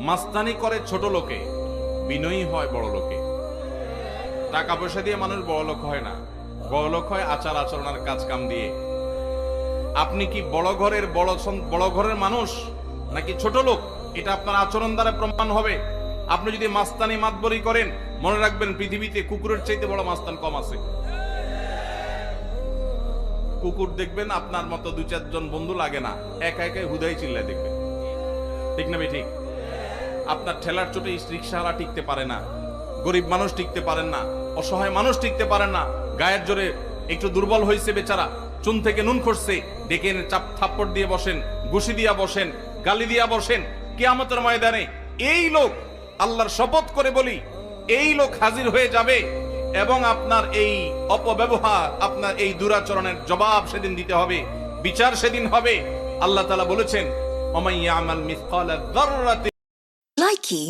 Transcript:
মাস্তানি করে ছোট লোকে, বিনয়ী হয় বড় লোকে। টাকা পয়সা দিয়ে মানুষ বড় লোক হয় না, বড় লোক হয় আচার আচরণ আর কাজ কাম দিয়ে। আপনি কি বড় ঘরের মানুষ নাকি ছোট লোক, এটা আপনার আচরণ দ্বারা প্রমাণ হবে। আপনি যদি মাস্তানি মাতবরি করেন, মনে রাখবেন পৃথিবীতে কুকুরের চাইতে বড় মাস্তান কম আছে। কুকুর দেখবেন আপনার মতো 2-4 জন বন্ধু লাগে না, একা একাই হুদাই চিল্লায় দেখবেন, ঠিক না ঠিক? আপনার ঠেলার চোটে রিক্সাওয়ালা টিকতে পারে না, গরিব মানুষ টিকতে পারেন না, অসহায় মানুষ টিকতে পারেন না। গায়ের জোরে একটু দুর্বল হয়েছে বেচারা, চুন থেকে নুন খসছে, ডেকে এনে চাপ থাপ্পড় দিয়ে বসেন, ঘুষি দিয়া বসেন, গালি দিয়া বসেন। কিয়ামতের ময়দানে এই লোক, আল্লাহর শপথ করে বলি, এই লোক হাজির হয়ে যাবে এবং আপনার এই অপব্যবহার, আপনার এই দুরাচরণের জবাব সেদিন দিতে হবে, বিচার সেদিন হবে। আল্লাহ তাআলা বলেছেন, ওমাইয়া আমাল মিসকালা যাররাতিন। Likey